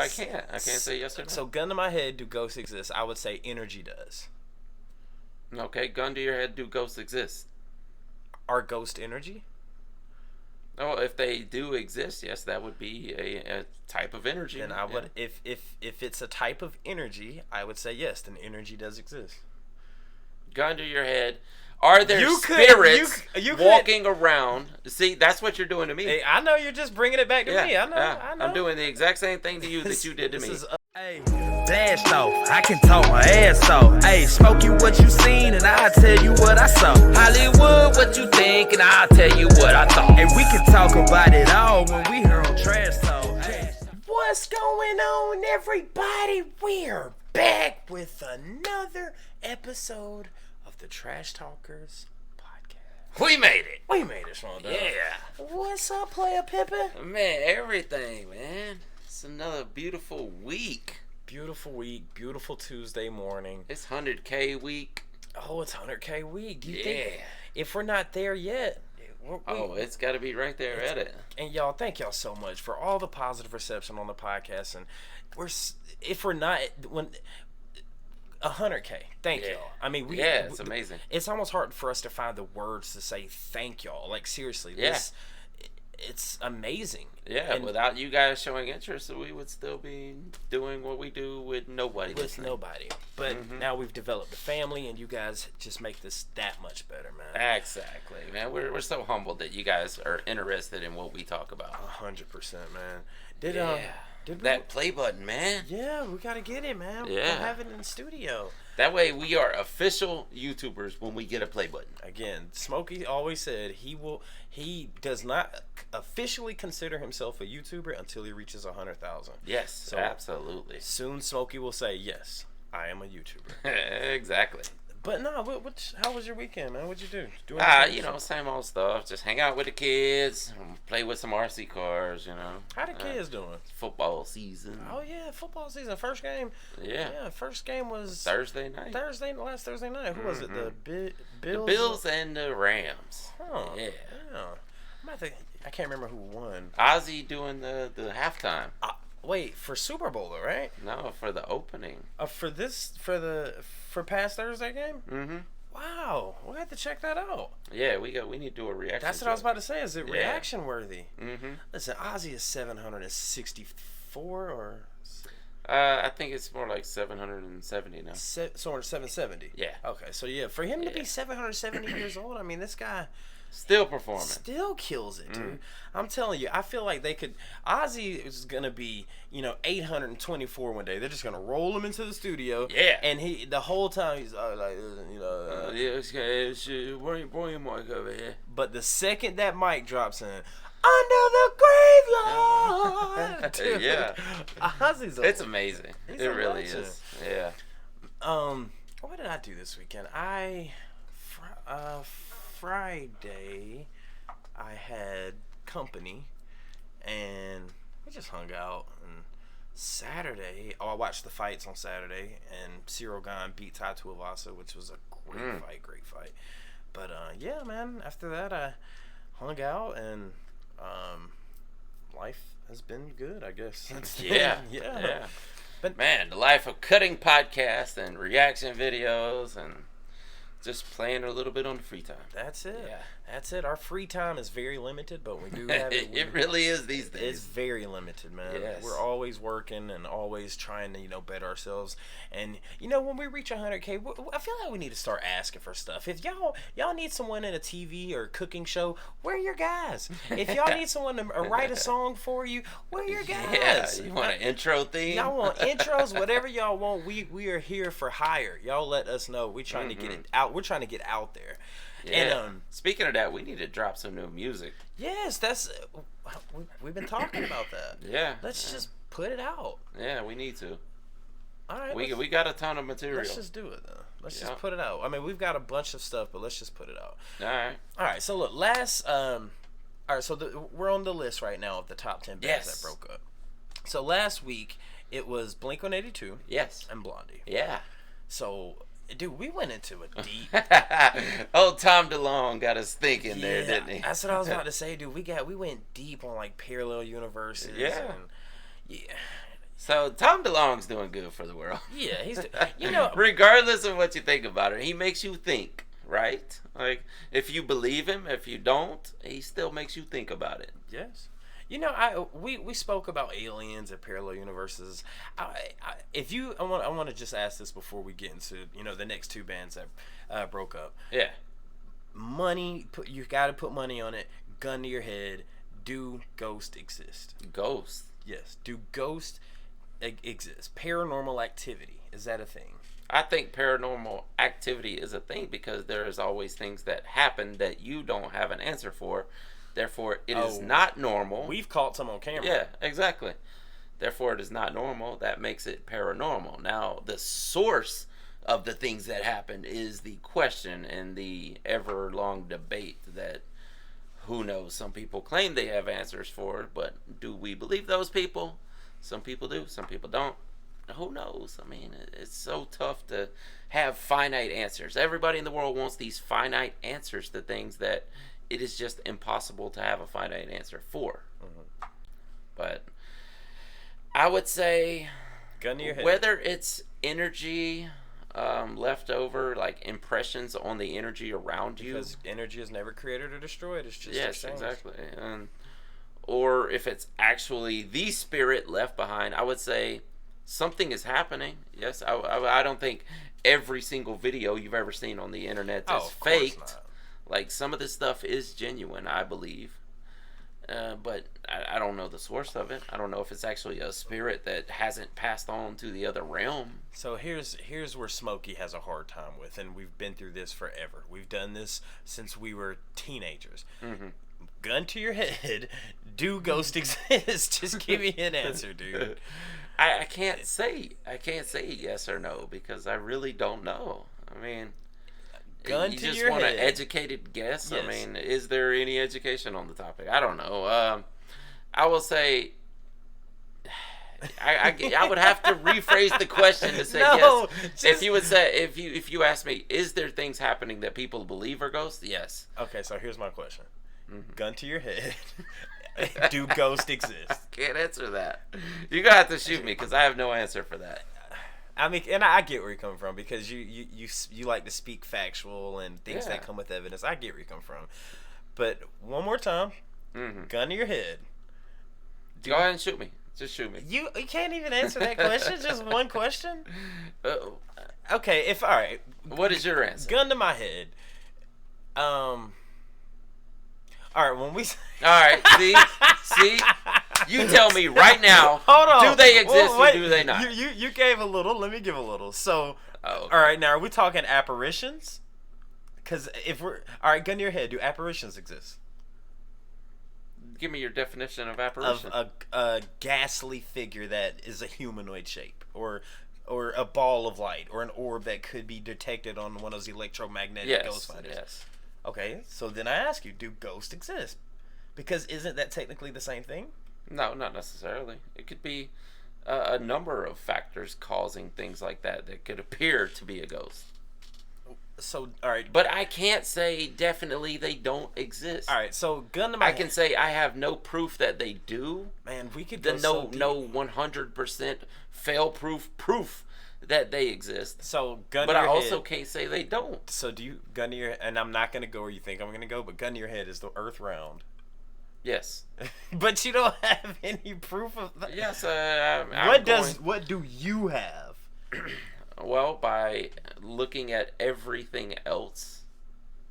can't say yes or no. So gun to my head, do ghosts exist? I would say energy does. Okay, gun to your head, do ghosts exist? Are ghost energy? Oh, if they do exist, yes, that would be a type of energy. Then I would, if it's a type of energy, I would say yes. Then energy does exist. Gun to your head. Are there spirits walking around? See, that's what you're doing to me. Hey, I know you're just bringing it back to me. I know. I'm doing the exact same thing to you that you did to me. Hey, blast off. I can talk my ass off. Hey, Smokey, what you seen, and I'll tell you what I saw. Hollywood, what you think, and I'll tell you what I thought. And we can talk about it all when we here on Trash Talk. Hey. What's going on, everybody? We're back with another episode of the Trash Talkers podcast. We made it. We made it, Sean. Yeah. What's up, player Pippin? Man, everything, man. It's another beautiful week. Beautiful week, beautiful Tuesday morning. It's 100K week. Oh, it's 100K week. Do you think if we're not there yet? It's got to be right there at it. And y'all, thank y'all so much for all the positive reception on the podcast. And if we're not, 100K. Thank y'all. I mean, it's amazing. It's almost hard for us to find the words to say thank y'all. Like, seriously, it's amazing. Yeah, and without you guys showing interest, we would still be doing what we do with nobody listening. Nobody. But now we've developed a family, and you guys just make this that much better, man. Exactly, man. We're so humbled that you guys are interested in what we talk about. 100%, man. Did that play button, man? Yeah, we gotta get it, man. Yeah. We'll have it in the studio. That way, we are official YouTubers when we get a play button. Again, Smokey always said he does not officially consider himself a YouTuber until he reaches 100,000. Yes, so absolutely. Soon, Smokey will say, "Yes, I am a YouTuber." Exactly. But no, how was your weekend, man? What'd you do? Same old stuff. Just hang out with the kids, play with some RC cars, How the kids doing? Football season. Oh yeah, football season. First game. Yeah, first game was Thursday night. Last Thursday night. Who was it? The Bills. The Bills and the Rams. Huh. Yeah. I can't remember who won. Ozzy doing the halftime. Wait, for Super Bowl though, right? No, for the opening. For past Thursday game? Mm-hmm. Wow, we'll have to check that out. Yeah, we need to do a reaction. That's what I was about to say. Is it reaction worthy? Mm-hmm. Listen, Ozzy is 764 or. I think it's more like 770 now. So 770. Yeah. Okay, so for him to be 770 years old, I mean, this guy. Still performing. Still kills it, dude. I'm telling you, I feel like they could. Ozzy is gonna be, 824 one day. They're just gonna roll him into the studio. Yeah. And the whole time he's like, bring your mic over here. But the second that mic drops in, under the graveyard. Dude, yeah. Ozzy's. It's amazing. It really is. Yeah. What did I do this weekend? Friday, I had company, and we just hung out. And Saturday, I watched the fights on Saturday, and Cyril Gane beat Tai Tuivasa, which was a great fight. But yeah, man. After that, I hung out, and life has been good, I guess. Yeah. But man, the life of cutting podcasts and reaction videos and just playing a little bit on the free time. That's it. Yeah. That's it. Our free time is very limited, but we do have it. It really is these days. It's very limited, man. Yes. We're always working and always trying to, better ourselves. And, when we reach 100K, I feel like we need to start asking for stuff. If y'all need someone in a TV or cooking show, where are your guys? If y'all need someone to write a song for you, where are your guys? Yeah, you want an intro theme? Y'all want intros, whatever y'all want. We are here for hire. Y'all let us know. We're trying to get it out. We're trying to get out there. Yeah. And speaking of that, we need to drop some new music. Yes, we've been talking about that. Yeah. Let's just put it out. Yeah, we need to. All right. We got a ton of material. Let's just do it then. Let's just put it out. I mean, we've got a bunch of stuff, but let's just put it out. All right. So look, we're on the list right now of the top 10 bands that broke up. So last week it was Blink-182. Yes. And Blondie. Yeah. So. Dude, we went into a deep. Old Tom DeLonge got us thinking there, didn't he? That's what I was about to say, dude. We went deep on like parallel universes. Yeah. And So Tom DeLonge's doing good for the world. Yeah, he's regardless of what you think about it, he makes you think, right? Like if you believe him, if you don't, he still makes you think about it. Yes. We spoke about aliens and parallel universes. I want to just ask this before we get into the next two bands that broke up. Yeah. Money, you got to put money on it. Gun to your head. Do ghosts exist? Ghosts. Yes. Do ghosts exist? Paranormal activity, is that a thing? I think paranormal activity is a thing because there is always things that happen that you don't have an answer for. Therefore, it is not normal. We've caught some on camera. Yeah, exactly. Therefore, it is not normal. That makes it paranormal. Now, the source of the things that happen is the question and the ever-long debate that who knows. Some people claim they have answers for, but do we believe those people? Some people do, some people don't. Who knows? I mean, it's so tough to have finite answers. Everybody in the world wants these finite answers to things that it is just impossible to have a finite answer for. Mm-hmm. But I would say, gun to your head, whether it's energy left over, like impressions on the energy around you. Because energy is never created or destroyed. It's just yes, exactly. Or if it's actually the spirit left behind, I would say something is happening. Yes, I don't think every single video you've ever seen on the internet is faked. Like some of this stuff is genuine, I believe. But I don't know the source of it. I don't know if it's actually a spirit that hasn't passed on to the other realm. So here's where Smokey has a hard time with, and we've been through this forever. We've done this since we were teenagers. Mm-hmm. Gun to your head, do ghosts exist? Just give me an answer, dude. I can't say yes or no because I really don't know. I mean, gun you to just your want head. an educated guess. Yes. I mean, is there any education on the topic? I don't know. I will say I would have to rephrase the question to say yes. If you would say if you ask me, is there things happening that people believe are ghosts? Yes. Okay, so here's my question. Mm-hmm. Gun to your head. Do ghosts exist? I can't answer that. You're gonna have to shoot me because I have no answer for that. I mean, and I get where you're coming from because you like to speak factual and things that come with evidence. I get where you come from, but one more time, gun to your head. Go ahead and shoot me. Just shoot me. You can't even answer that question. Just one question. Okay, all right. What is your answer? Gun to my head. All right, when we. All right, see. You tell me right now. Hold on. Do they exist or do they not? You gave a little. Let me give a little. So, okay. All right. Now, are we talking apparitions? Because if we're all right, gun to your head. Do apparitions exist? Give me your definition of apparition. Of a ghastly figure that is a humanoid shape, or a ball of light, or an orb that could be detected on one of those electromagnetic ghost fighters. Yes. Okay, so then I ask you, do ghosts exist? Because isn't that technically the same thing? No, not necessarily. It could be a number of factors causing things like that could appear to be a ghost. So, all right. But I can't say definitely they don't exist. All right, so gun to my head. I can say I have no proof that they do. Man, we could go no 100% fail-proof proof that they exist. So gun but to your I head. also can't say they don't. So do you gun to your and I'm not gonna go where you think I'm gonna go, but gun to your head, is the Earth round? Yes. But you don't have any proof of that. Yes. What do you have? Well, by looking at everything else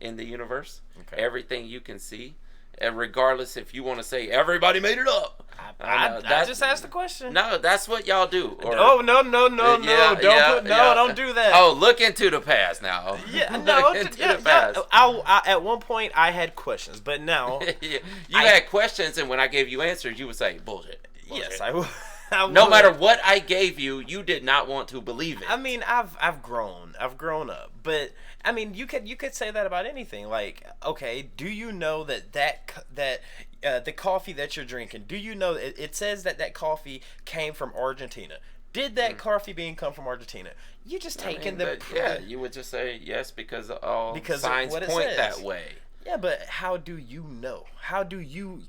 in the universe, everything you can see, and regardless if you want to say everybody made it up. I just asked the question. No, that's what y'all do. Or, no, don't do that. Oh, look into the past now. Yeah, no, the past. I at one point I had questions, but now you had questions, and when I gave you answers, you would say bullshit. Yes, no matter what I gave you, you did not want to believe it. I mean, I've grown up, but I mean, you could say that about anything. Like, okay, do you know that the coffee that you're drinking? Do you know it says that coffee came from Argentina? Did that coffee bean come from Argentina? You just taking you would just say yes because all signs point that way. Yeah, but how do you know?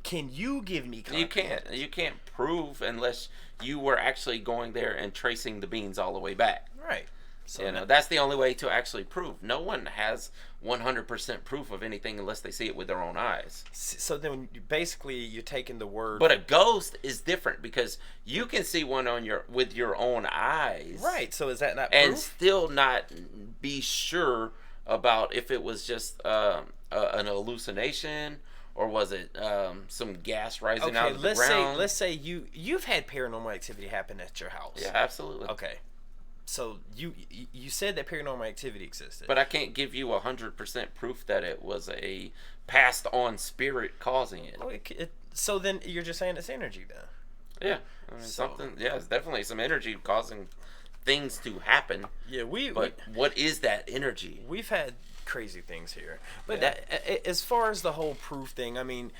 Can you give me confidence? You can't prove unless you were actually going there and tracing the beans all the way back. Right. So That's the only way to actually prove. No one has 100% proof of anything unless they see it with their own eyes. So then basically you're taking the word. But a ghost is different because you can see one with your own eyes. Right. So is that not and proof? still not be sure about if it was just an hallucination or was it some gas rising out of the ground. Let's say you've had paranormal activity happen at your house. Yeah, absolutely. Okay. So you said that paranormal activity existed. But I can't give you 100% proof that it was a passed on spirit causing it. Oh, so then you're just saying it's energy then. Yeah. I mean, something. Yeah, it's definitely some energy causing things to happen. Yeah, But what is that energy? We've had crazy things here, but as far as the whole proof thing, I mean,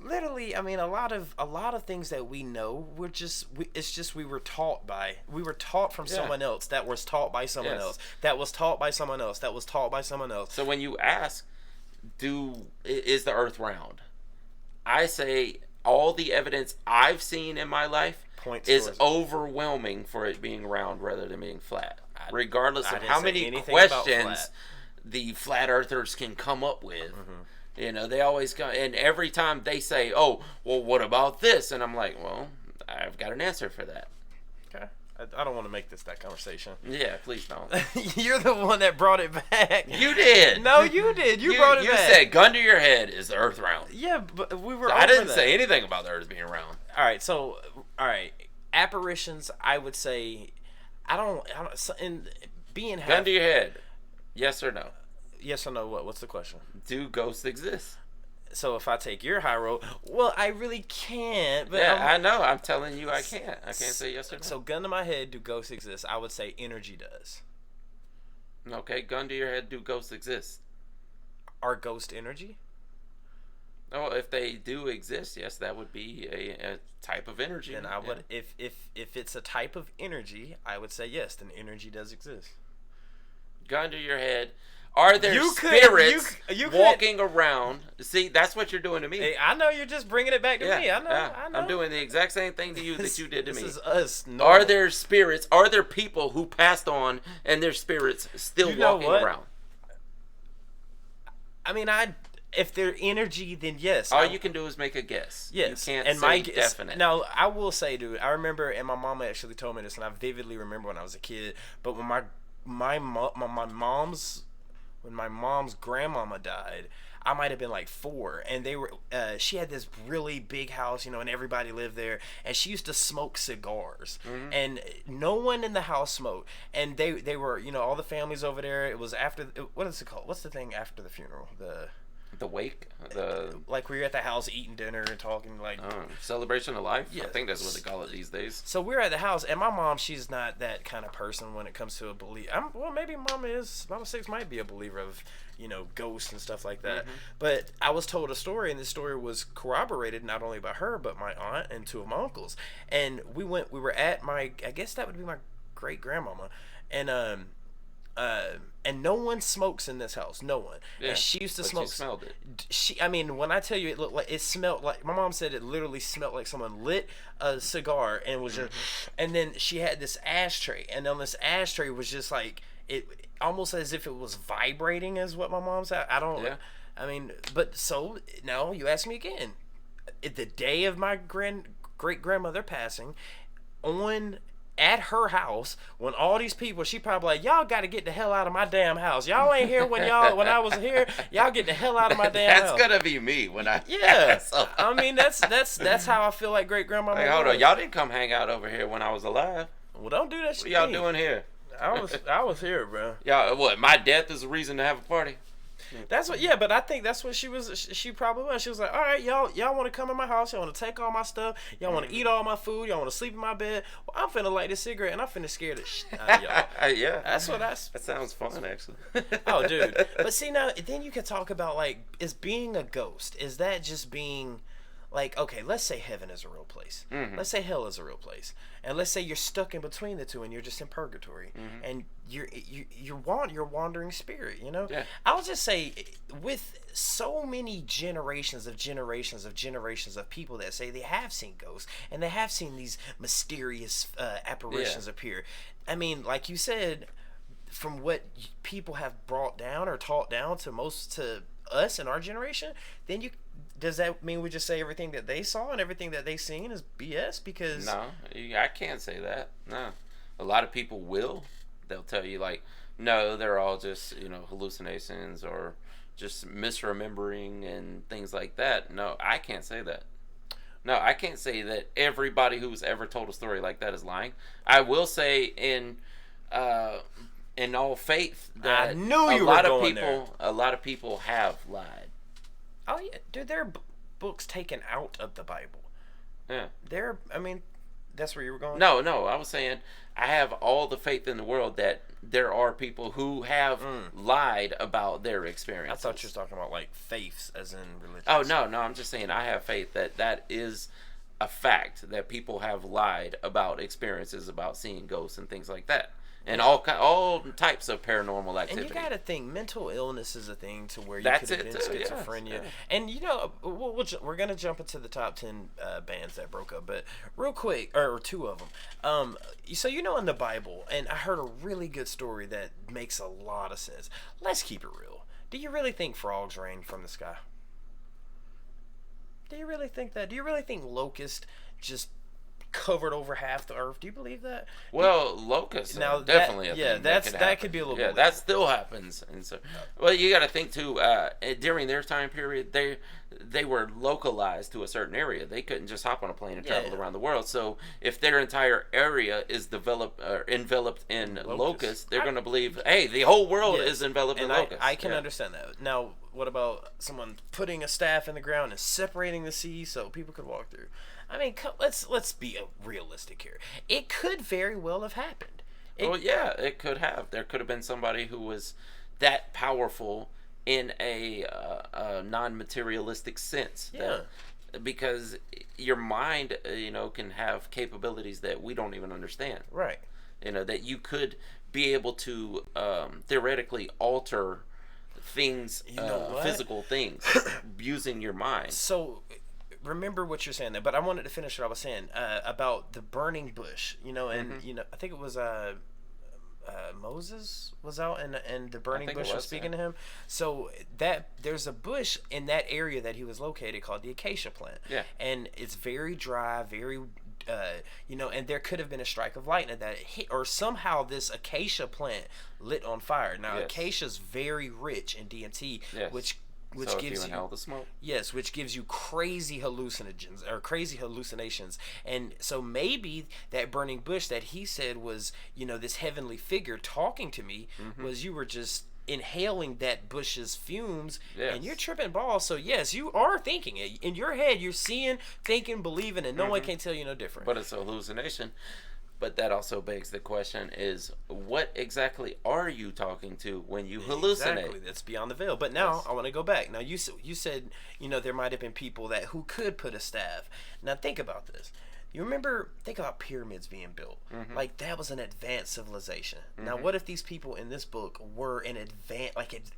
literally, I mean, a lot of things that we know, it's just we were taught from someone else that was taught by someone else that was taught by someone else that was taught by someone else. So when you ask, is the Earth round? I say all the evidence I've seen in my life is overwhelming for it being round rather than being flat. Regardless of how many questions the flat earthers can come up with. They always come, and every time they say, oh, well, what about this? And I'm like, well, I've got an answer for that. Okay. I don't want to make this that conversation. Yeah, please don't. You're the one that brought it back. You did. No, you did. You brought it back. You said, gun to your head, is the Earth round? Yeah, but we were. I didn't say anything about the Earth being round. All right. Apparitions, I would say, I don't. And being gun to your head, yes or no? Yes or no? What? What's the question? Do ghosts exist? So if I take your high road, well, I really can't. But yeah, I know. I'm telling you, I can't. I can't say yes or no. So, gun to my head, do ghosts exist? I would say energy does. Okay, gun to your head, do ghosts exist? Are ghost energy? Oh, if they do exist, yes, that would be a type of energy. Then I would, if it's a type of energy, I would say yes. Then energy does exist. Gun to your head. Are there spirits walking around? See, that's what you're doing to me. Hey, I know you're just bringing it back to me. I know. I'm doing the exact same thing to you that you did to me. This is us. Are there spirits? Are there people who passed on and their spirits still walking around? I mean, if they're energy, then yes. All you can do is make a guess. Yes. You can't say definite. Now, I will say, dude, I remember, and my mom actually told me this, and I vividly remember when I was a kid, but when my mom's grandmama died, I might have been like 4, and she had this really big house, and everybody lived there, and she used to smoke cigars, and no one in the house smoked, and they were, all the families over there. It was after, what is it called? What's the thing after the funeral? The wake? Like we're at the house eating dinner and talking like... celebration of life? Yeah. I think that's what they call it these days. So we're at the house, and my mom, she's not that kind of person when it comes to a belief. Well, maybe Mama 6 might be a believer of, ghosts and stuff like that. But I was told a story, and this story was corroborated not only by her, but my aunt and 2 of my uncles. And we were at I guess that would be my great-grandmama. And no one smokes in this house. No one. Yeah, and she used to smoke. She smelled it. I mean, when I tell you, it smelled like. My mom said it literally smelled like someone lit a cigar and was just. And then she had this ashtray, and on this ashtray was just like it, almost as if it was vibrating, is what my mom said. I don't. Yeah. I mean, but so now you ask me again. The day of my great grandmother passing, at her house, when all these people, she probably like, y'all got to get the hell out of my damn house. Y'all ain't here when I was here. Y'all get the hell out of my damn house. That's gonna be me when I. Yeah, I mean that's how I feel like great grandma. Like, hold on, y'all didn't come hang out over here when I was alive. Well, don't do that shit. What y'all doing here? I was here, bro. Y'all, what? My death is a reason to have a party. That's what, yeah, but I think that's what she was. She probably was. She was like, all right, y'all want to come in my house? Y'all want to take all my stuff? Y'all want to eat all my food? Y'all want to sleep in my bed? Well, I'm finna light this cigarette and I'm finna scare the shit out of y'all. Yeah, that's what that sounds fun, actually. Oh, dude, but see now, then you can talk about like, is being a ghost? Is that just being like, okay, let's say heaven is a real place. Mm-hmm. Let's say hell is a real place. And let's say you're stuck in between the two and you're just in purgatory. Mm-hmm. And you're wandering spirit, you know? Yeah. I'll just say, with so many generations of people that say they have seen ghosts and they have seen these mysterious apparitions appear. I mean, like you said, from what people have brought down or taught down to us in our generation, then does that mean we just say everything that they saw and everything that they seen is BS? Because no, I can't say that. No, a lot of people will. They'll tell you like, no, they're all just hallucinations or just misremembering and things like that. No, I can't say that. No, I can't say that everybody who's ever told a story like that is lying. I will say in all faith that I knew you were going there. A lot of people have lied. Oh yeah, dude, there are books taken out of the Bible. Yeah. I mean, that's where you were going? No, I was saying I have all the faith in the world that there are people who have lied about their experiences. I thought you were talking about like faiths as in religion. Oh, no, I'm just saying I have faith that is a fact that people have lied about experiences about seeing ghosts and things like that. And all types of paranormal activity. And you got to think, mental illness is a thing to where you That's could have it been too, schizophrenia. yeah. And we're going to jump into the top 10 bands that broke up. But real quick, or two of them. So in the Bible, and I heard a really good story that makes a lot of sense. Let's keep it real. Do you really think frogs rain from the sky? Do you really think that? Do you really think locusts just covered over half the earth? Do you believe that? Well, locusts are definitely a thing that could be a little bit. That still happens. And so, well, you got to think too. During their time period, they were localized to a certain area. They couldn't just hop on a plane and travel around the world. So if their entire area is enveloped in locusts, they're going to believe, hey, the whole world is enveloped in locusts. I can understand that. Now, what about someone putting a staff in the ground and separating the sea so people could walk through? I mean, let's be realistic here. It could very well have happened. It could have. There could have been somebody who was that powerful in a non-materialistic sense. Yeah. Because your mind, can have capabilities that we don't even understand. Right. That you could be able to theoretically alter things, physical things, using your mind. So, remember what you're saying there, but I wanted to finish what I was saying about the burning bush. And I think it was Moses was out and the burning bush was speaking to him. So that there's a bush in that area that he was located called the acacia plant. Yeah. And it's very dry, very and there could have been a strike of lightning that hit, or somehow this acacia plant lit on fire. Now, acacia's very rich in DMT, which so gives you inhale the smoke. Yes, which gives you crazy hallucinations. And so maybe that burning bush that he said was, this heavenly figure talking to me, was you were just inhaling that bush's fumes, and you're tripping balls. So yes, you are thinking it in your head. You're seeing, thinking, believing, and no one can tell you no different. But it's a hallucination. But that also begs the question is, what exactly are you talking to when you hallucinate? Exactly, that's beyond the veil. But now, I want to go back. Now, you said, there might have been people who could put a staff. Now, think about this. Think about pyramids being built. Like, that was an advanced civilization. Now, what if these people in this book were an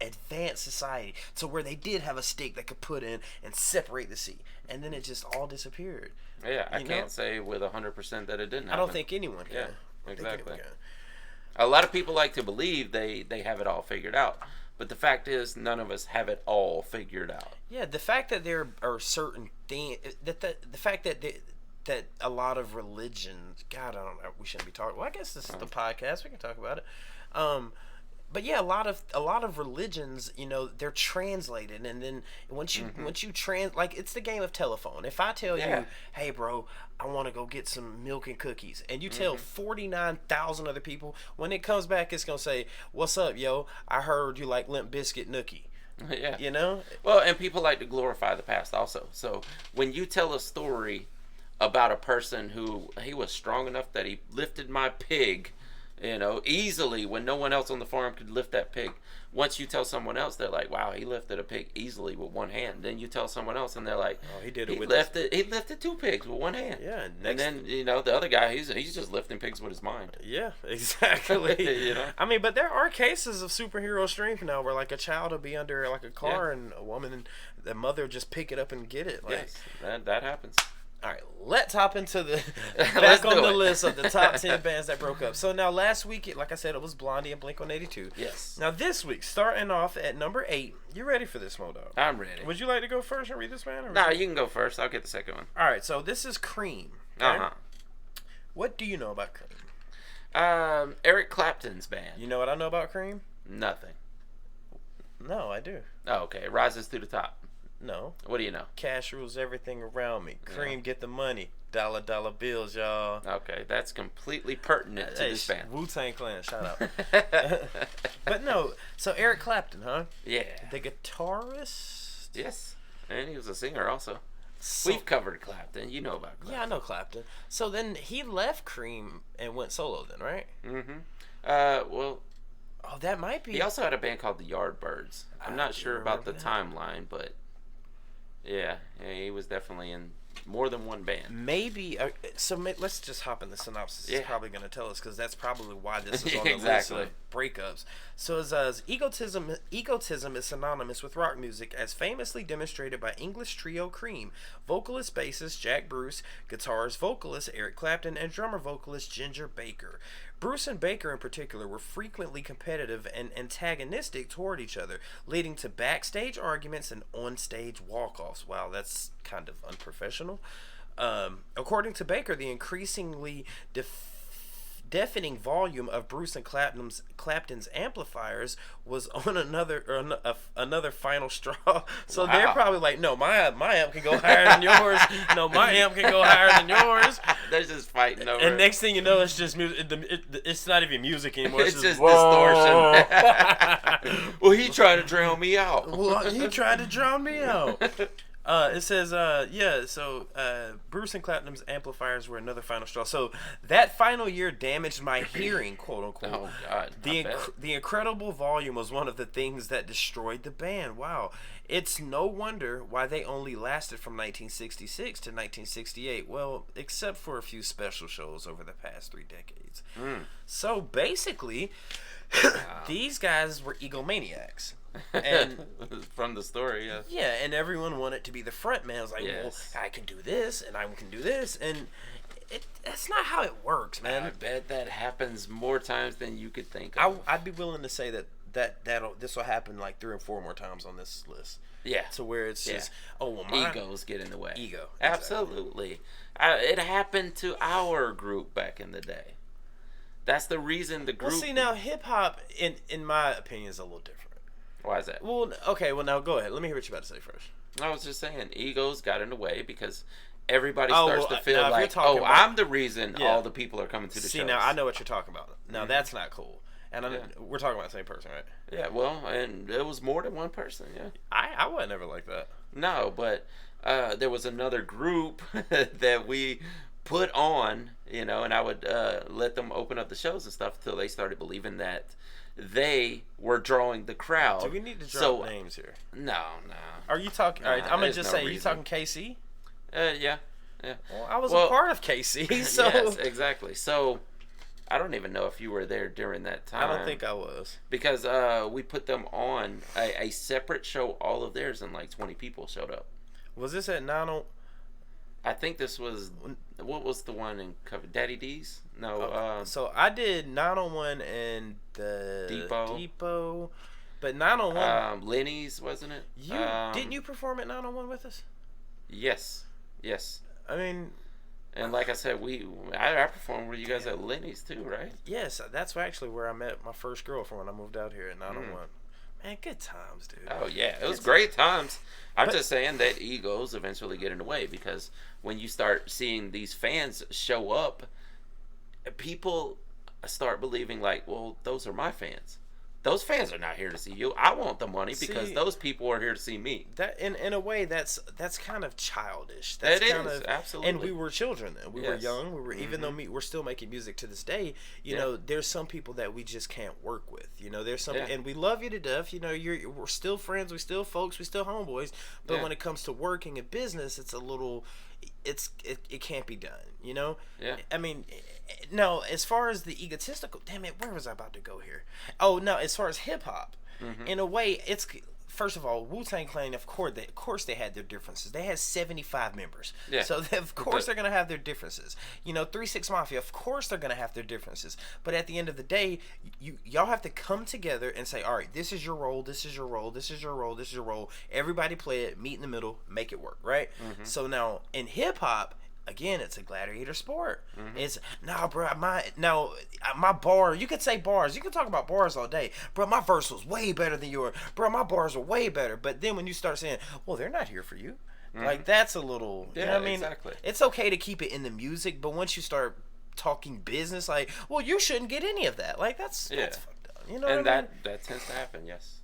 advanced society, so where they did have a stick that could put in and separate the sea, and then it just all disappeared? Yeah, I can't say with 100% that it didn't happen. I don't think anyone can. Yeah, exactly. A lot of people like to believe they have it all figured out. But the fact is, none of us have it all figured out. Yeah, the fact that there are certain things, the fact that that a lot of religions, God, I don't know, we shouldn't be talking. Well, I guess this is the podcast. We can talk about it. But yeah, a lot of religions, they're translated, and then once you like, it's the game of telephone. If I tell you, hey bro, I want to go get some milk and cookies, and you tell 49,000 other people, when it comes back, it's gonna say, what's up, yo? I heard you like Limp Bizkit Nookie. Yeah. Well, and people like to glorify the past also. So when you tell a story about a person who he was strong enough that he lifted my pig easily when no one else on the farm could lift that pig. Once you tell someone else, they're like, "Wow, he lifted a pig easily with one hand." Then you tell someone else, and they're like, "Oh, he did it with he lifted two pigs with one hand." Yeah, and then the other guy, he's just lifting pigs with his mind. Yeah, exactly. I mean, but there are cases of superhero strength now, where like a child will be under like a car, and a woman and the mother just pick it up and get it. Like, yes, that happens. All right, let's hop into the back on the list of the top 10 bands that broke up. So now last week, like I said, it was Blondie and Blink-182. Yes. Now this week, starting off at number 8, you ready for this, Mo-Dog? I'm ready. Would you like to go first and read this band? No, you can go first. I'll get the second one. All right, so this is Cream. Okay? What do you know about Cream? Eric Clapton's band. You know what I know about Cream? Nothing. No, I do. Oh, okay. Rises to the top. No. What do you know? Cash rules everything around me. Cream, get the money. Dollar bills, y'all. Okay, that's completely pertinent to this band. Wu-Tang Clan, shout out. But no, so Eric Clapton, huh? Yeah. The guitarist? Yes, and he was a singer also. So, we've covered Clapton. You know about Clapton. Yeah, I know Clapton. So then he left Cream and went solo then, right? Mm-hmm. Well... Oh, that might be... He also had a band called the Yardbirds. I'm not sure about the timeline, but... Yeah, he was definitely in more than one band. Maybe. Let's just hop in the synopsis. It's probably going to tell us, because that's probably why this is on the list of breakups. So it says, egotism is synonymous with rock music, as famously demonstrated by English trio Cream, vocalist bassist Jack Bruce, guitarist vocalist Eric Clapton, and drummer vocalist Ginger Baker. Bruce and Baker in particular were frequently competitive and antagonistic toward each other, leading to backstage arguments and onstage walk-offs. Wow, that's kind of unprofessional. According to Baker, the increasingly deafening volume of Bruce and Clapton's amplifiers was on another final straw. So they're probably like, no, my amp can go higher than yours. No, my amp can go higher than yours. They're just fighting over and next thing you know, it's just music. It's not even music anymore. It's just distortion. Well, he tried to drown me out. It says, Bruce and Clapton's amplifiers were another final straw. So that final year damaged my hearing, quote unquote. Oh, God. The incredible volume was one of the things that destroyed the band. Wow. It's no wonder why they only lasted from 1966 to 1968. Well, except for a few special shows over the past 3 decades. So basically, these guys were egomaniacs. And from the story, yeah, and everyone wanted to be the front man. I was like, well, I can do this, and I can do this, and that's not how it works, man. I bet that happens more times than you could think of. I'd be willing to say that this will happen like 3 or 4 more times on this list. Yeah, to where it's just egos get in the way. Ego, absolutely. It happened to our group back in the day. That's the reason the group. Well, see, now hip hop, in my opinion, is a little different. Why is that? Well, okay. Well, now go ahead. Let me hear what you're about to say first. I was just saying, egos got in the way because everybody starts to feel like, I'm the reason all the people are coming to the show. See, now I know what you're talking about. Now that's not cool. And we're talking about the same person, right? Yeah. Well, and it was more than one person. Yeah. I wasn't ever like that. No, but there was another group that we put on, and I would let them open up the shows and stuff until they started believing that they were drawing the crowd. Do we need to drop names here? No. Are you talking? All right, I'm gonna just say, are you talking KC? Yeah. Well, I was a part of KC, so yes, exactly. So I don't even know if you were there during that time. I don't think I was, because we put them on a separate show. All of theirs, and like 20 people showed up. Was this at 90? I think this was, what was the one in Daddy D's? No. So I did 901 and the Depot, but 901. Lenny's, wasn't it? Didn't you perform at 901 with us? Yes. I mean, and like I said, I performed with you guys at Lenny's too, right? Yes, that's actually where I met my first girlfriend when I moved out here at 901. Man, good times, dude. Oh yeah, it was great times. I'm just saying that egos eventually get in the way, because when you start seeing these fans show up, people start believing like, well, those are my fans. those fans are not here to see you. I want the money because See, those people are here to see me. that in a way that's kind of childish. That's It kind is, of, absolutely. And we were children then. We were Yes. young. We were even though we're still making music to this day. You Yeah. know, there's some people that we just can't work with. You know, there's some, Yeah. and we love you to death. You know, we're still friends. We still folks. We still homeboys. But Yeah. when it comes to working in business, it's a little. It can't be done. You know. Yeah. I mean, no. As far as the egotistical, damn it, where was I about to go here? Oh no, as far as hip hop, in a way, it's first of all, Wu-Tang Clan. Of course, they had their differences. They had 75 members, Yeah. so of course they're gonna have their differences. You know, 3-6 Mafia. Of course, they're gonna have their differences. But at the end of the day, y'all have to come together and say, all right, this is your role. This is your role. This is your role. This is your role. Everybody play it. Meet in the middle. Make it work. Right. So now in hip hop. Again, it's a gladiator sport. It's bro. My bar. You could say bars. You could talk about bars all day, bro. My verse was way better than yours, bro. My bars were way better. But then when you start saying, "Well, they're not here for you," like that's a little. You know what I mean? Exactly. It's okay to keep it in the music, but once you start talking business, like, well, you shouldn't get any of that. Like that's fucked up. You know And what I mean? that tends to happen. Yes.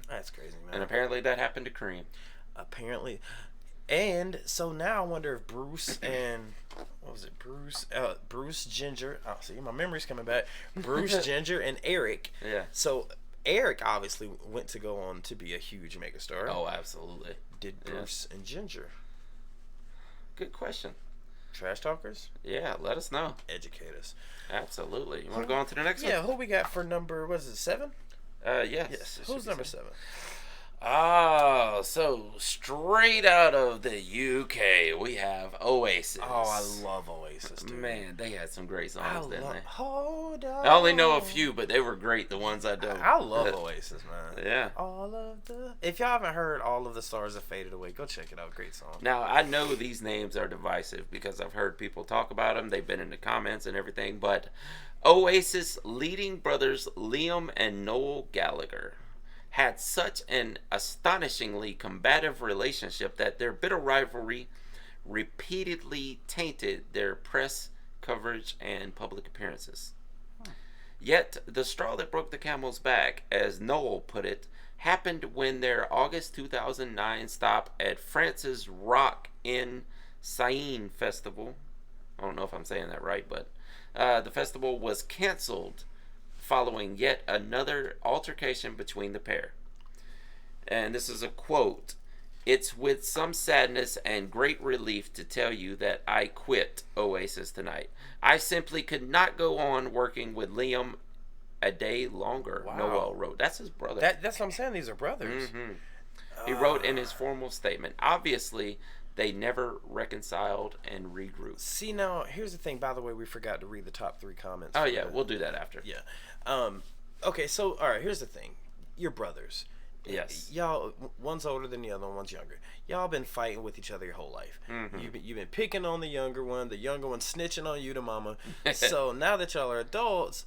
That's crazy, man. And apparently that happened to Kareem. Apparently. And so now I wonder if Bruce and what was it? Bruce Ginger. Oh, see, my memory's coming back. Bruce Ginger and Eric. Yeah. So Eric obviously went to go on to be a huge megastar. Oh, absolutely. Did Bruce and Ginger? Good question. Trash talkers? Yeah, let us know. Educate us. Absolutely. You want to go on to the next Yeah, one? who we got for number? What is it? 7? Yes. Yes. It Who's should be number seven. 7? Oh, so straight out of the UK, we have Oasis. Oh, I love Oasis, dude. Man, they had some great songs, didn't they? Hold on. I only know a few, but they were great, the ones I do. I love Oasis, man. Yeah. If y'all haven't heard All of the Stars Have Faded Away, go check it out. Great song. Now, I know these names are divisive because I've heard people talk about them. They've been in the comments and everything, but Oasis leading brothers Liam and Noel Gallagher had such an astonishingly combative relationship that their bitter rivalry repeatedly tainted their press coverage and public appearances. Yet, the straw that broke the camel's back, as Noel put it, happened when their August 2009 stop at France's Rock in Seine Festival, I don't know if I'm saying that right, but the festival was canceled following yet another altercation between the pair. And this is a quote. "It's with some sadness and great relief to tell you that I quit Oasis tonight. I simply could not go on working with Liam a day longer," Wow. Noel wrote. That's his brother. That's what I'm saying. These are brothers. He wrote in his formal statement. Obviously, they never reconciled and regrouped. See, now, here's the thing. By the way, we forgot to read the top 3 comments. Oh, for yeah, the- we'll do that after. Yeah. Okay, so, all right, here's the thing. You're brothers. Yes. Y'all, one's older than the other one, one's younger. Y'all been fighting with each other your whole life. You've been picking on the younger one snitching on you to mama. So now that y'all are adults,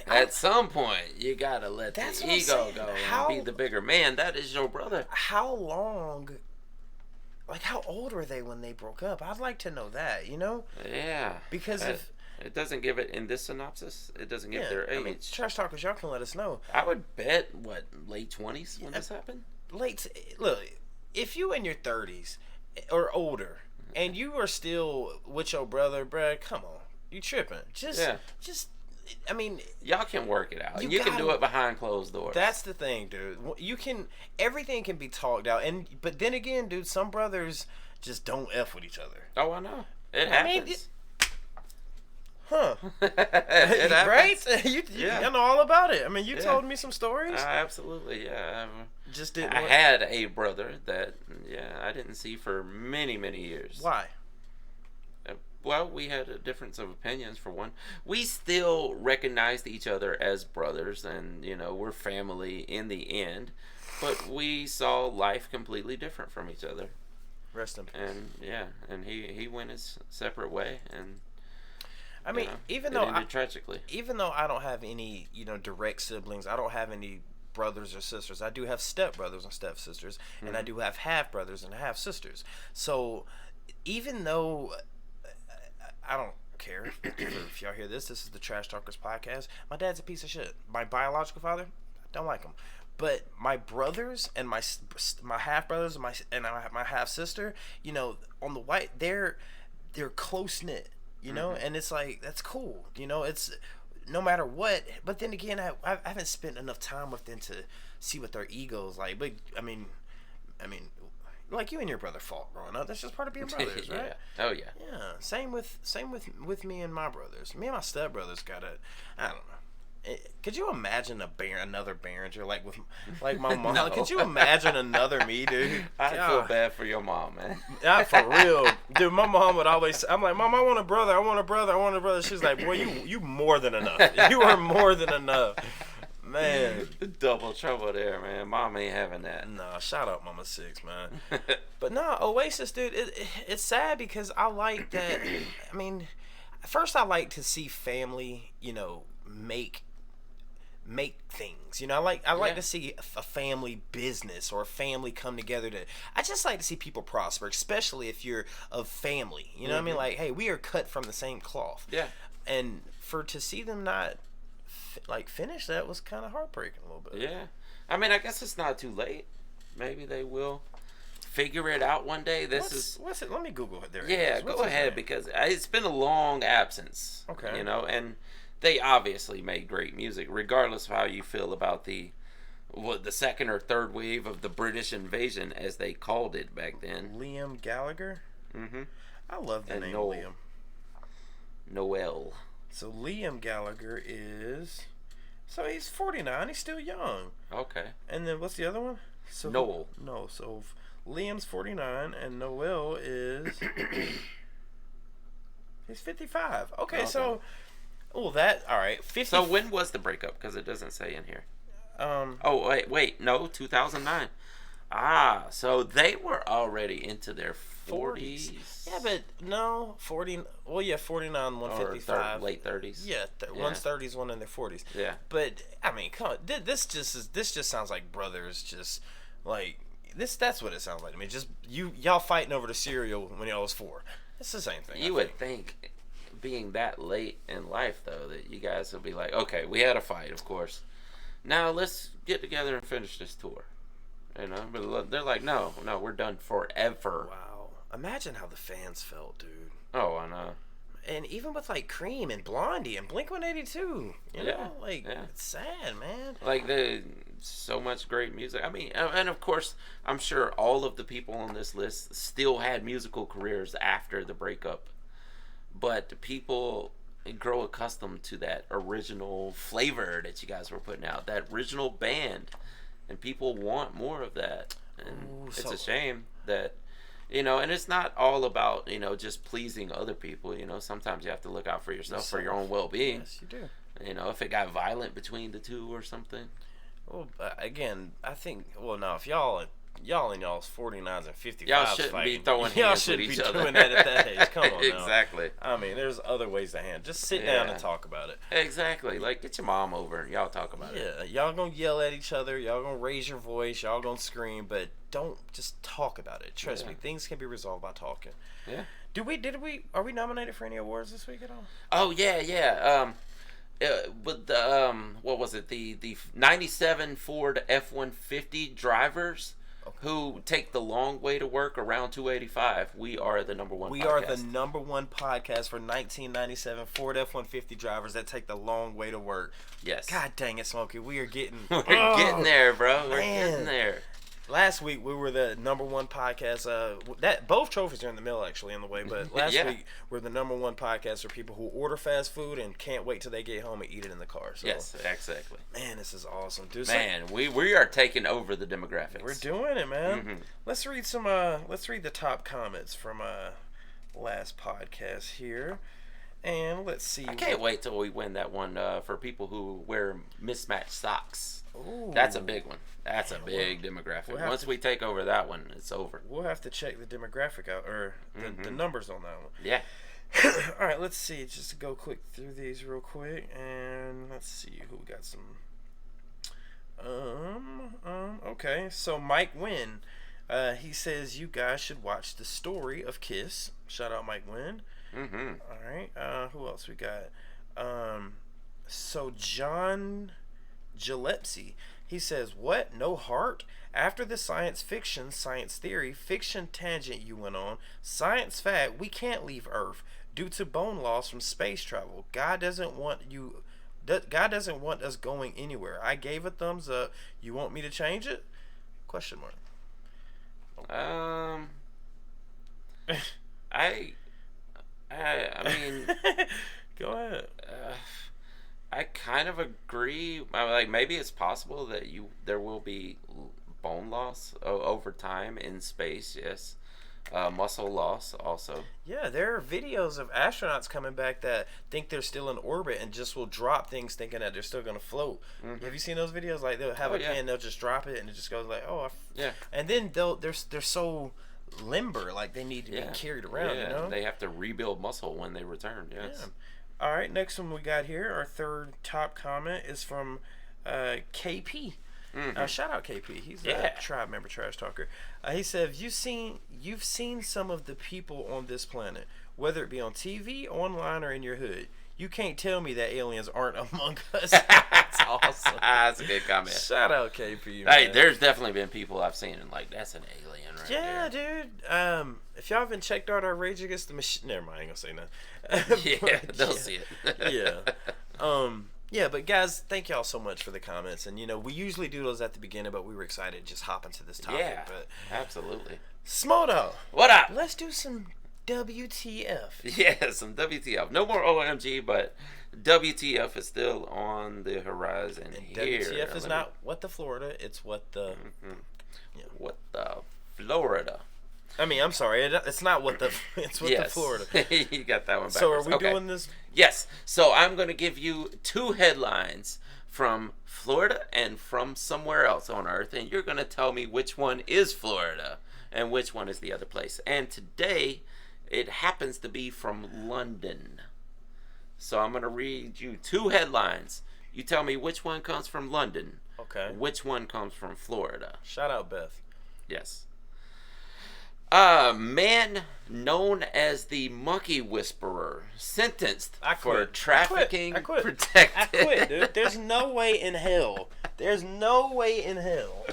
At some point, you gotta let the That's what I'm ego saying. go How- and be the bigger man. That is your brother. how long, like how old were they when they broke up? I'd like to know that, you know? Yeah. Because if it doesn't give it in this synopsis, it doesn't give their age. I mean, trash talkers, y'all can let us know. I would bet late 20s when this happened. Look, if you in your 30s or older and you are still with your brother, bruh, come on, you tripping? I mean, Y'all can work it out. You You can do gotta- it behind closed doors. that's the thing, dude. Everything can be talked out, but then again, dude, some brothers just don't f with each other. Oh, I know. It I mean, happens. Huh? It happens. Right? You Yeah. know all about it. I mean, you Yeah. told me some stories. Absolutely, yeah. Just didn't. I had a brother that, I didn't see for many, many years. Why? Well, we had a difference of opinions, for one. We still recognized each other as brothers, and, we're family in the end. But we saw life completely different from each other. Rest in peace. And he went his separate way, and I mean, it ended tragically. even though I don't have any, direct siblings, I don't have any brothers or sisters. I do have stepbrothers and stepsisters, and I do have half brothers and half sisters. So even though care if y'all hear this. This is the Trash Talkers podcast. My dad's a piece of shit. My biological father, I don't like him. But my brothers and my half brothers and my half sister, you know, on the white, they're close knit, you know, and it's like, that's cool, you know. It's no matter what. But then again, I haven't spent enough time with them to see what their egos like. But I mean, like you and your brother fought growing up. That's just part of being brothers, right? Yeah. Oh yeah. Yeah. Same with me and my brothers. Me and my stepbrothers got I don't know. Could you imagine another Behringer like my mom? No. Could you imagine another me, dude? I feel bad for your mom, man. Not for real, dude. My mom would always. I'm like, Mom, I want a brother. I want a brother. I want a brother. She's like, boy, you more than enough. You are more than enough. Man, double trouble there, man. Mom ain't having that. Nah, shout out Mama Six, man. But nah, Oasis, dude, it's sad because I like that. I mean, first I like to see family, you know, make things. You know, I like to see a family business or a family come together to. I just like to see people prosper, especially if you're of family. You know what I mean? Like, hey, we are cut from the same cloth. Yeah. And to see them not finish that was kind of heartbreaking a little bit. Yeah. I mean, I guess it's not too late. Maybe they will figure it out one day. What's it? Let me Google it. There. Yeah, go ahead, because it's been a long absence. Okay. You know, and they obviously made great music, regardless of how you feel about the second or third wave of the British invasion, as they called it back then. Liam Gallagher. Mm-hmm. I love the And name Noel. Noel. So Liam Gallagher he's 49. He's still young. Okay. And then what's the other one? So Noel. No, so Liam's 49 and Noel is he's 55. Okay, so all right. 50. So when was the breakup? Because it doesn't say in here. Oh wait, no, 2009. So they were already into their 40s. Yeah, but no, 40. Well, yeah, 49, 155. Late 30s. Yeah, one's 30s, one in their 40s. Yeah. But I mean, come on, this just sounds like brothers, just like this. That's what it sounds like to me. Just y'all fighting over the cereal when y'all was 4. It's the same thing. You would think, being that late in life though, that you guys would be like, okay, we had a fight, of course. Now let's get together and finish this tour. You know, but they're like, no, we're done forever. Wow. Imagine how the fans felt, dude. Oh, I know. And even with like Cream and Blondie and Blink-182, you know, it's sad, man. Like so much great music. I mean, and of course, I'm sure all of the people on this list still had musical careers after the breakup, but people grow accustomed to that original flavor that you guys were putting out, that original band, and people want more of that. And it's a shame that. You know, and it's not all about, you know, just pleasing other people. You know, sometimes you have to look out for yourself, for your own well-being. Yes, you do. You know, if it got violent between the two or something. Well, again, I think, no, if y'all in y'all's 49s and 55s y'all shouldn't fighting, be throwing y'all hands shouldn't with be each other. doing that at that age. Come on now. Exactly. I mean, there's other ways to handle. Just sit down and talk about it. Exactly. Like, get your mom over and y'all talk about it. Yeah, y'all gonna yell at each other. Y'all gonna raise your voice. Y'all gonna scream, but don't just talk about it. Trust me, things can be resolved by talking. Yeah. Are we nominated for any awards this week at all? Oh yeah. With the what was it? The 97 Ford F-150 drivers who take the long way to work around 285. We are the number one. We podcast. are the number one podcast for 1997 Ford F-150 drivers that take the long way to work. Yes. God dang it, Smokey. We are getting. We're getting there, bro. We're getting there. Last week we were the number one podcast. That both trophies are in the mail actually on the way. But last week we're the number one podcast for people who order fast food and can't wait till they get home and eat it in the car. So, yes, exactly. Man, this is awesome, dude. Man, we are taking over the demographics. We're doing it, man. Mm-hmm. Let's read some. Let's read the top comments from last podcast here, and let's see. I can't wait till we win that one for people who wear mismatched socks. Ooh. That's a big one. That's a big demographic. Once we take over that one, it's over. We'll have to check the demographic out, or the numbers on that one. Yeah. All right, let's see. Just to go quick through these real quick, and let's see who got some. Okay, so Mike Wynn, he says you guys should watch The Story of Kiss. Shout out Mike Wynn. Mm-hmm. All right. Who else we got? So John Gillespie, he says, "What? No heart? After the science fiction, science theory, fiction tangent you went on, science fact, we can't leave Earth due to bone loss from space travel. God doesn't want you. God doesn't want us going anywhere. I gave a thumbs up. You want me to change it? Question mark. I mean, Go ahead. I kind of agree. Like maybe it's possible that there will be bone loss over time in space. Yes, muscle loss also. Yeah, there are videos of astronauts coming back that think they're still in orbit and just will drop things thinking that they're still going to float. Mm-hmm. Have you seen those videos? Like they'll have a pen, they'll just drop it and it just goes like, yeah. And then they're so limber, like they need to be carried around. Yeah, you know, they have to rebuild muscle when they return. Yes. Yeah. All right, next one we got here. Our third top comment is from KP. Mm-hmm. Shout out KP. He's a tribe member, trash talker. He said, "You've seen some of the people on this planet, whether it be on TV, online, or in your hood. You can't tell me that aliens aren't among us." That's awesome. That's a good comment. Shout out KP. Hey, Man. there's definitely been people I've seen and like that's an alien right there. Yeah, dude. If y'all haven't checked out our Rage Against the Machine, never mind, I ain't gonna say nothing. Yeah, they'll see it. Yeah. Yeah, but guys, thank y'all so much for the comments. And we usually do those at the beginning, but we were excited to just hop into this topic. Yeah, But absolutely. Smoto, What up? let's do some WTF. Yeah, some WTF. No more OMG, but WTF is still on the horizon here. WTF is not what the Florida, it's what the... What the Florida? I mean, I'm sorry, it's not what the... It's what the Florida. You got that one backwards. So are we doing this? Yes. So I'm going to give you two headlines from Florida and from somewhere else on Earth, and you're going to tell me which one is Florida and which one is the other place. And today, it happens to be from London. So I'm going to read you two headlines. You tell me which one comes from London. Okay. Which one comes from Florida. Shout out, Beth. Yes. A man known as the Monkey Whisperer sentenced for trafficking protected. I quit, dude. There's no way in hell. There's no way in hell.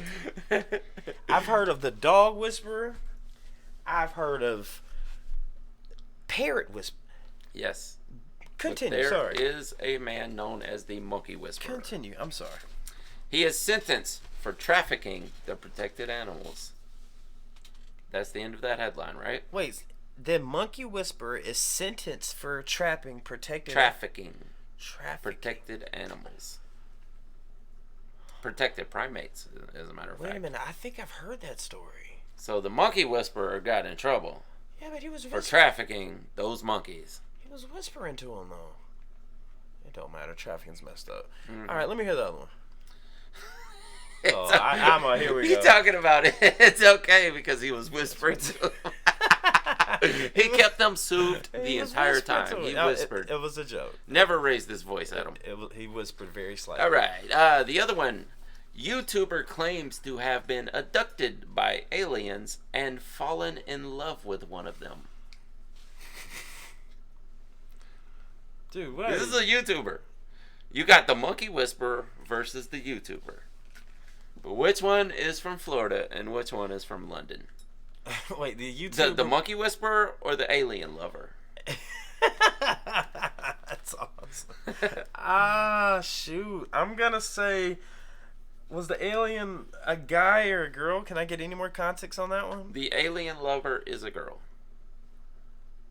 I've heard of the Dog Whisperer. I've heard of Parrot Whisperer. Yes. Continue. There Sorry. is a man known as the Monkey Whisperer. Continue. I'm sorry. He is sentenced for trafficking the protected animals. That's the end of that headline, right? Wait, the Monkey Whisperer is sentenced for trafficking protected animals. Protected primates, as a matter of fact. Wait a minute, I think I've heard that story. So the Monkey Whisperer got in trouble. Yeah, but he was for trafficking those monkeys. He was whispering to him though. It don't matter. Trafficking's messed up. Mm-hmm. All right, let me hear the other one. Here we go. You talking about it? It's okay because he was whispering to him. He kept them soothed the entire time. He whispered. It was a joke. Never raised his voice at him. He whispered very slightly. All right. The other one. YouTuber claims to have been abducted by aliens and fallen in love with one of them. Dude, what? This is a YouTuber. You got the Monkey Whisperer versus the YouTuber. But which one is from Florida and which one is from London? Wait, the YouTuber... The Monkey Whisperer or the alien lover? That's awesome. Shoot. I'm gonna say... Was the alien a guy or a girl? Can I get any more context on that one? The alien lover is a girl.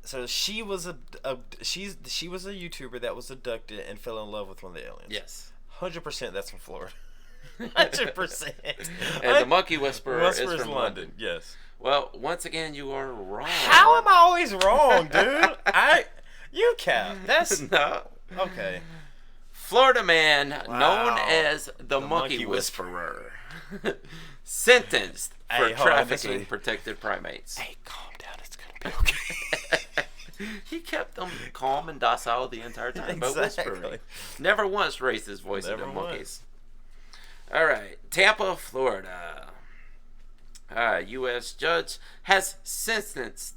So she was a YouTuber that was abducted and fell in love with one of the aliens. Yes. 100% that's from Florida. 100%. And the Monkey Whisperer is from London. Yes. Well, once again, you are wrong. How am I always wrong, dude? You cap. That's no. Okay. Florida man known as the Monkey Whisperer sentenced for trafficking protected primates. Hey, calm down. It's gonna be okay. He kept them calm and docile the entire time, but whispering. Never once raised his voice at the monkeys. All right, Tampa, Florida. U.S. judge has sentenced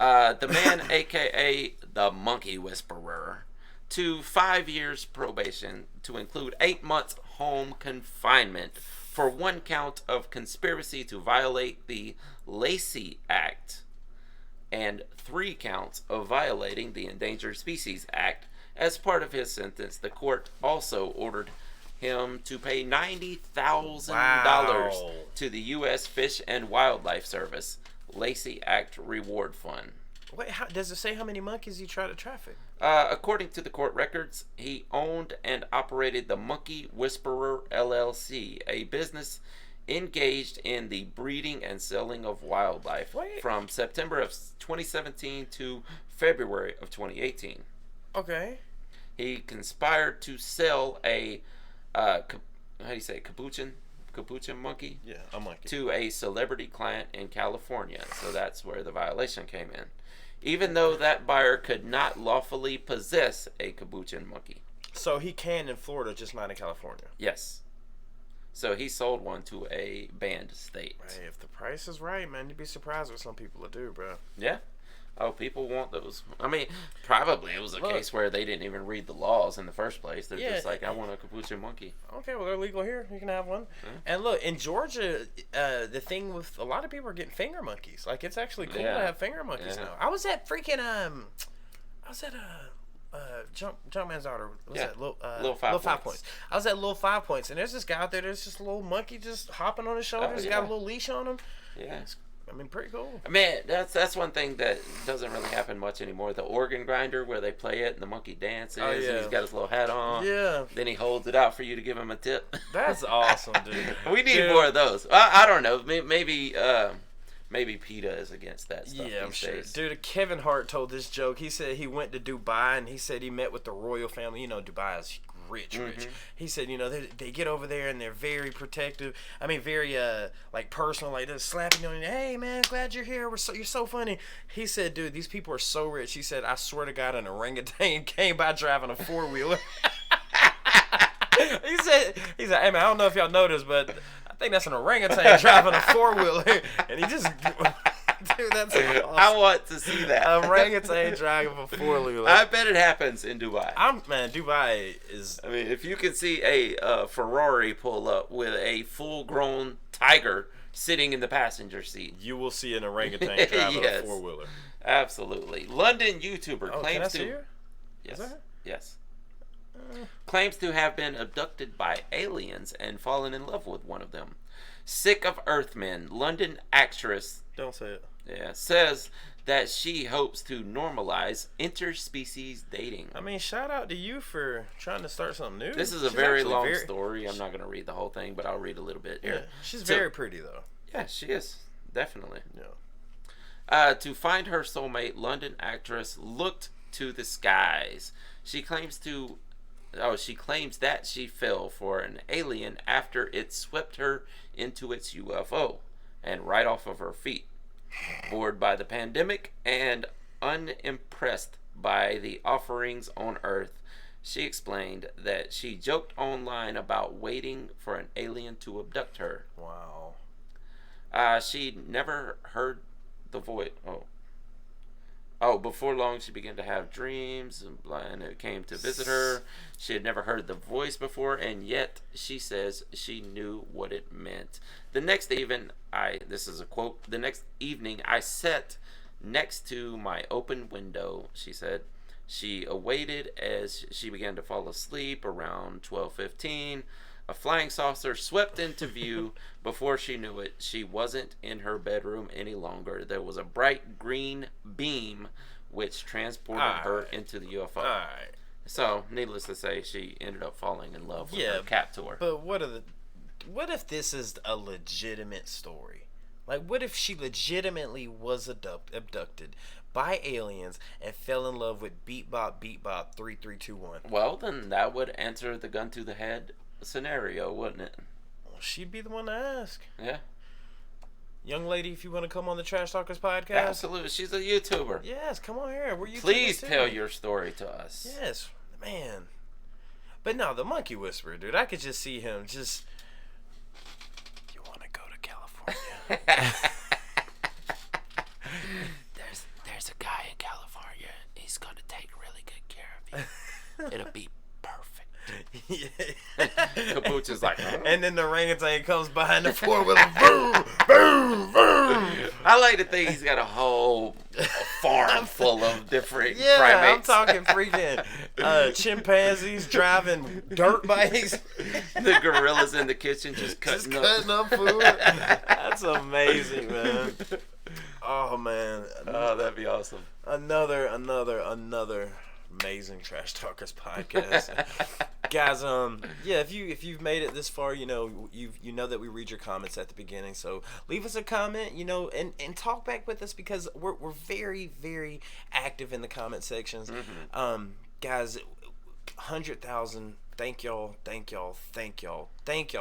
The man, a.k.a. the Monkey Whisperer, to 5 years probation to include 8 months home confinement for one count of conspiracy to violate the Lacey Act and 3 counts of violating the Endangered Species Act. As part of his sentence, the court also ordered him to pay $90,000 to the U.S. Fish and Wildlife Service Lacey Act Reward Fund. Wait, does it say how many monkeys he tried to traffic? According to the court records, he owned and operated the Monkey Whisperer LLC, a business engaged in the breeding and selling of wildlife from September of 2017 to February of 2018. Okay. He conspired to sell a capuchin monkey? Yeah, a monkey. To a celebrity client in California. So that's where the violation came in. Even though that buyer could not lawfully possess a capuchin monkey. So he can in Florida, just not in California. Yes. So he sold one to a banned state. Hey, if the price is right, man, you'd be surprised what some people will do, bro. Yeah. Oh, people want those. I mean, probably it was a case where they didn't even read the laws in the first place. They're just like, I want a capuchin monkey. Okay, well, they're legal here. You can have one. And look, in Georgia, the thing with a lot of people are getting finger monkeys. Like, it's actually cool to have finger monkeys now. I was at freaking, Jumpman's daughter. What's that? Little 5 Points. I was at Little 5 Points, and there's this guy out there. There's just a little monkey just hopping on his shoulders. He's got a little leash on him. Yeah. I mean, pretty cool. Man, that's one thing that doesn't really happen much anymore. The organ grinder where they play it and the monkey dances and he's got his little hat on. Yeah. Then he holds it out for you to give him a tip. That's awesome, dude. We need more of those. I don't know. Maybe PETA is against that stuff. Yeah, I'm sure. Dude, Kevin Hart told this joke. He said he went to Dubai and he said he met with the royal family. You know, Dubai is rich. He said, you know, they get over there and they're very protective. I mean, very like personal, like they're slapping you on. Hey man, glad you're here. You're so funny. He said, dude, these people are so rich. He said, I swear to God, an orangutan came by driving a 4-wheeler. he said, hey man, I don't know if y'all noticed, but I think that's an orangutan driving a 4-wheeler, and he just. Dude, that's awesome. I want to see that. Orangutan driving a 4-wheeler. I bet it happens in Dubai. Dubai is. I mean, if you can see a Ferrari pull up with a full-grown tiger sitting in the passenger seat, you will see an orangutan driving a 4-wheeler. Absolutely. London YouTuber claims to. See her? Yes. Yes. Claims to have been abducted by aliens and fallen in love with one of them. Sick of Earthmen, London actress. Don't say it. Yeah, says that she hopes to normalize interspecies dating. I mean, shout out to you for trying to start something new. This is a very long story. I'm not going to read the whole thing, but I'll read a little bit here. Yeah, she's very pretty, though. Yeah, she is. Definitely. Yeah. To find her soulmate, London actress looked to the skies. She claims that she fell for an alien after it swept her into its UFO and right off of her feet. Bored by the pandemic and unimpressed by the offerings on Earth, she explained that she joked online about waiting for an alien to abduct her. Wow. She never heard the voice. Before long, she began to have dreams, and it came to visit her. She had never heard the voice before, and yet she says she knew what it meant. The next evening, this is a quote, the next evening, I sat next to my open window, she said. She awaited as she began to fall asleep around 12:15. A flying saucer swept into view. Before she knew it, she wasn't in her bedroom any longer. There was a bright green beam which transported her into the UFO. So, needless to say, she ended up falling in love with her captor. But what if this is a legitimate story? Like, what if she legitimately was abducted by aliens and fell in love with Beat Bop 3321? Well, then that would answer the gun to the head scenario, wouldn't it? Well, she'd be the one to ask. Yeah. Young lady, if you want to come on the Trash Talkers podcast. Absolutely. She's a YouTuber. Yes, come on here. We're YouTubers. Please tell your story to us. Yes, man. But no, the Monkey Whisperer, dude. I could just see him just. You want to go to California? There's there's a guy in California. He's gonna take really good care of you. It'll be perfect. Yeah. Caboose is like, and then the orangutan comes behind the 4-wheeler. Boom, boom, boom. I like to think he's got a whole farm full of different Yeah, primates. I'm talking freaking chimpanzees driving dirt bikes. The gorillas in the kitchen just cutting up food. That's amazing, man. Oh man. Oh, that'd be awesome. Another amazing Trash Talkers podcast. Guys, yeah, if you've made it this far, you know that we read your comments at the beginning. So leave us a comment, and talk back with us, because we're very, very active in the comment sections. Mm-hmm. Guys, 100,000. Thank y'all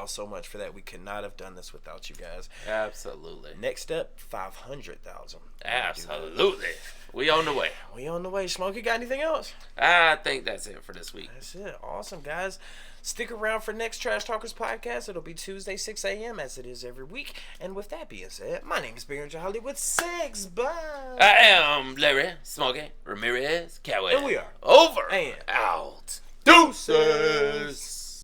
so much for that. We could not have done this without you guys. Absolutely. Next up, 500,000. Absolutely. We on the way. We on the way. Smokey, got anything else? I think that's it for this week. That's it. Awesome, guys. Stick around for next Trash Talkers podcast. It'll be Tuesday, 6 a.m. as it is every week. And with that being said, my name is Barry Hollywood 6. Bye. I am Larry Smokey Ramirez Cowell. And we are over and out. Deuces.